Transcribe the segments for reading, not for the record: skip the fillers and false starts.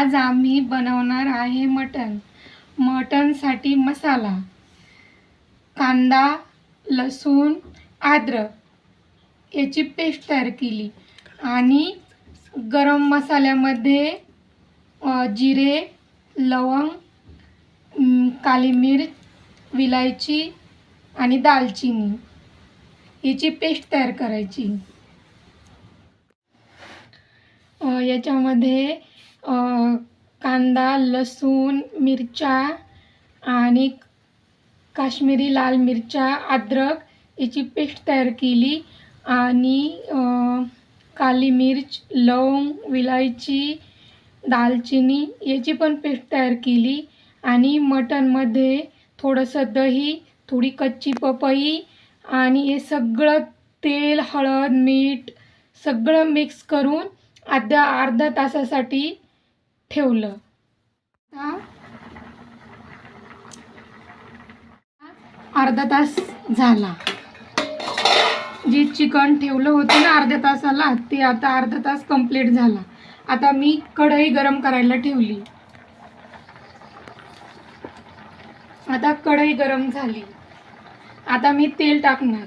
आज आम्ही बनवणार आहे मटनसाठी मसाला, कांदा, लसूण, अद्रक याची पेस्ट तयार केली आणि गरम मसाल्यामध्ये जिरे, लवंग, काली मिर्च, विलायची आणि दालचिनी याची पेस्ट तयार करायची। याच्यामध्ये कांदा, लसूण, मिरच्या आणि काश्मीरी लाल मिरच्या, अद्रक याची पेस्ट तयार केली आणि काली मिर्च, लवंग, विलायची, दालचिनी याची पण पेस्ट तयार केली आणि मटनमध्ये थोडंसं दही, थोडी कच्ची पपई आणि हे सगळं तेल, हळद, मीठ सगळं मिक्स करून अर्धा तासासाठी ठेवलं। अर्धा तास झाला। जे चिकन ठेवलं होतं ना अर्ध्या तासाला, ते आता अर्धा तास कंप्लीट झाला। आता मी कढई गरम करायला ठेवली। आता कढई गरम झाली। आता मी तेल टाकणार।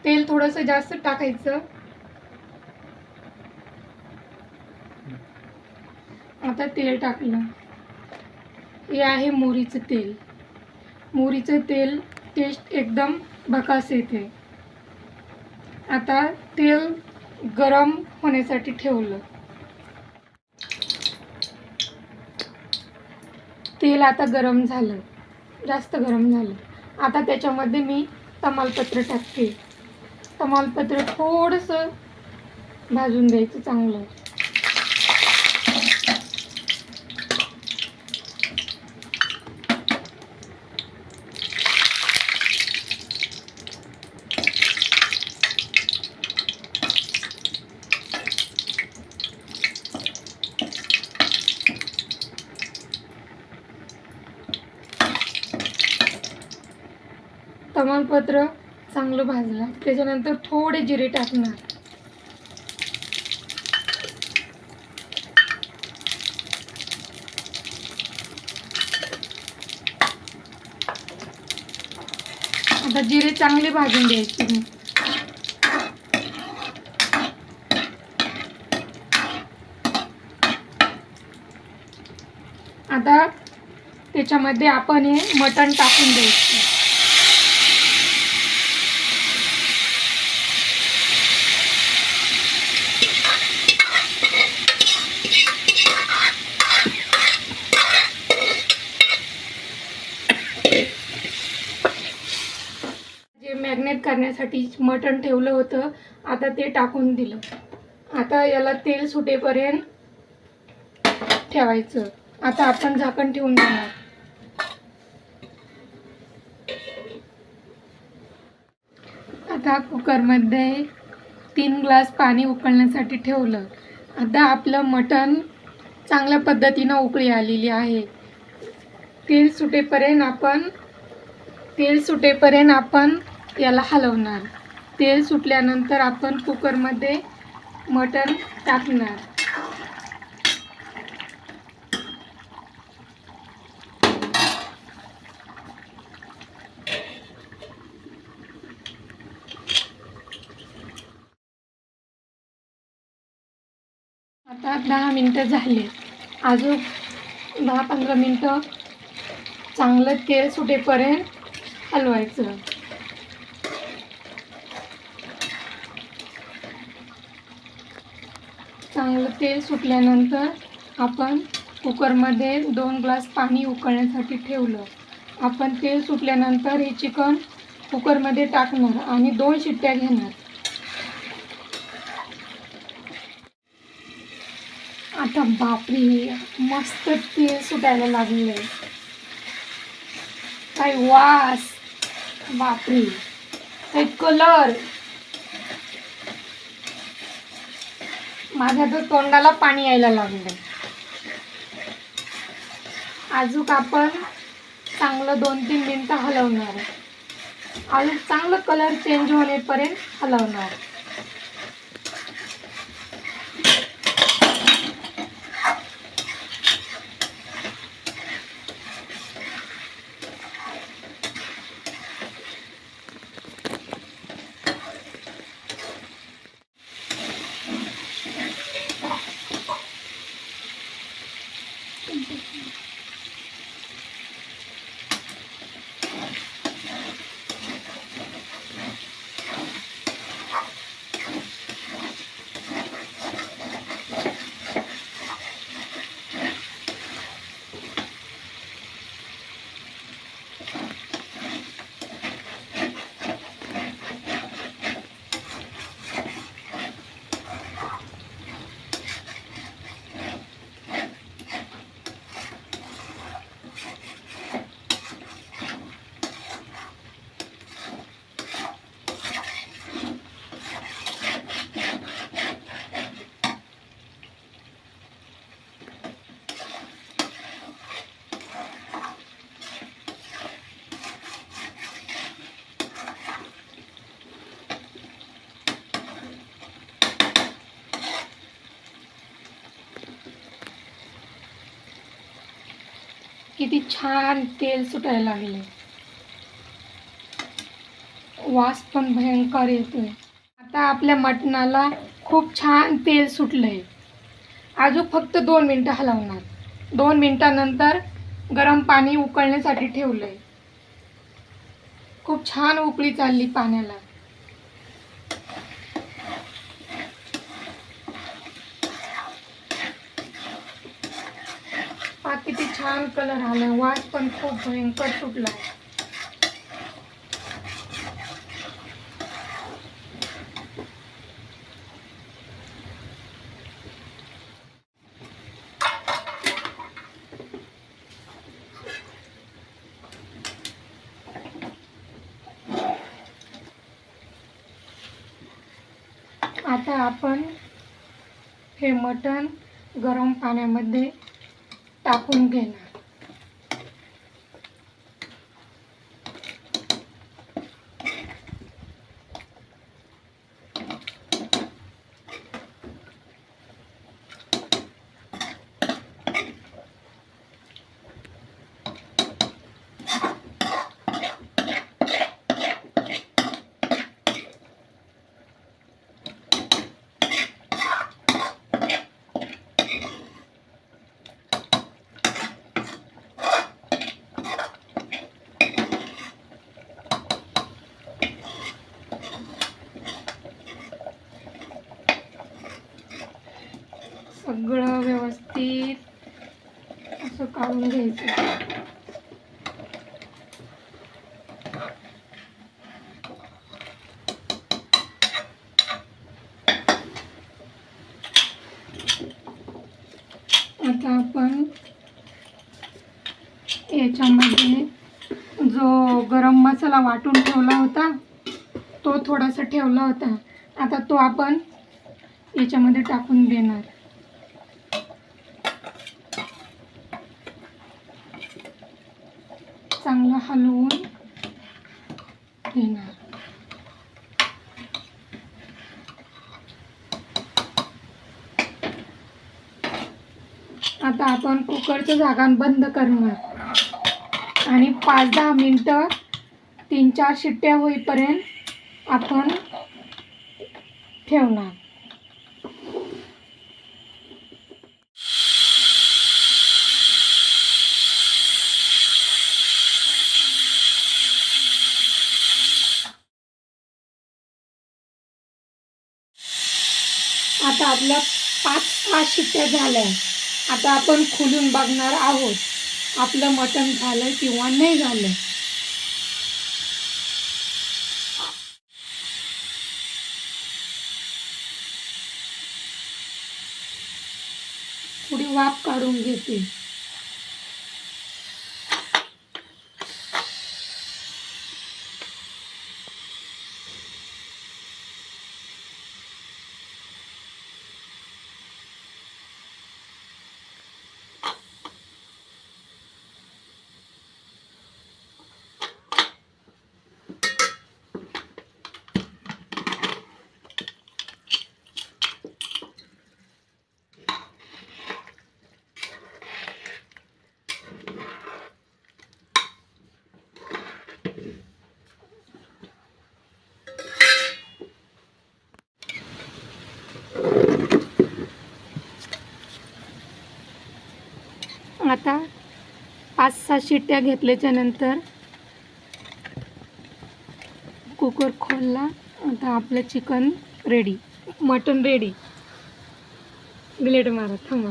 तेल थोडंसं जास्त टाकायचं। आता तेल टाकलं। हे आहे मोहरीचं तेल। मोहरीचं तेल टेस्ट एकदम भकास येते। आता तेल गरम होण्यासाठी ठेवलं। तेल आता गरम झालं, जास्त गरम झालं। आता त्याच्यामध्ये मी तमालपत्र टाकते। तमालपत्र थोडंसं भाजून द्यायचं चांगलं। तमालपत्र चांगलं भाजलं, त्याच्यानंतर थोडे जिरे टाकणार। आता जिरे चांगले भाजून घ्यायचे। आता त्याच्यामध्ये आपण हे मटण टाकून द्यायचं। जे मॅरिनेट करण्यासाठी मटण ठेवलं होतं आता ते टाकून दिलं। आता याला तेल सुटेपर्यंत ठेवायचं। आता आपण झाकण ठेवून देणार। आता कुकरमध्ये 3 ग्लास पाणी उकळण्यासाठी ठेवलं। आता आपलं मटण चांगल्या पद्धतीनं उकळी आलेली आहे। तेल सुटेपर्यंत आपण याला हलवणार। तेल सुटल्यानंतर आपण कुकरमध्ये मटण टाकणार। आता 10 मिनिटं झाले। अजून 10-15 मिनिटं चांगलं तेल सुटेपर्यंत हलवायचं। चांगलं तेल सुटल्यानंतर आपण कुकरमध्ये 2 ग्लास पाणी उकळण्यासाठी ठेवलं। आपण तेल सुटल्यानंतर हे चिकन कुकरमध्ये टाकणार आणि 2 शिट्ट्या घेणार। आता बापरे, मस्त तेल सुटायला लागले। काय वास, बापरे, काय कलर, माझ्या तर तोंडाला पाणी यायला लागलं। अजून आपण चांगलं 2-3 मिनिटं हलवणार। अजून चांगलं कलर चेंज होण्यापर्यंत हलवणार। किती छान तेल सुटायला लागले, वास पण भयंकर येतोय. आता आपल्या मटणाला खूप छान तेल सुटलंय. अजून फक्त 2 मिनटं हलवणार. 2 मिनटानंतर गरम पाणी उकळण्यासाठी ठेवलंय. खूप छान उकळी चालली पाण्याला. हा किती छान कलर आला, वास पण खूप भयंकर सुटला. आता आपण हे मटण गरम पाण्यामध्ये टाकून घेणार. सगळं व्यवस्थित असं काढून घ्यायचं. आता आपण याच्यामध्ये जो गरम मसाला वाटून ठेवला होता तो थोडासा ठेवला होता, आता तो आपण याच्यामध्ये टाकून देणार. चांगलं हलवून देणार. आता आपण कुकरचं झाकण बंद करणार आणि 5-10 मिनटं 3-4 शिट्ट्या होईपर्यंत आपण ठेवणार. आता आपल्या 5-6 शिट्ट्या झाल्या. आता आपण खोलून बघणार आहोत आपलं मटण झालं किंवा नाही झालं. थोडी वाफ काढून घेते. आता 5-6 शिट्ट्या घेतल्याच्या नंतर कुकर खोलला. आता आपलं चिकन रेडी, मटण रेडी. ब्लेड मारा थांबा.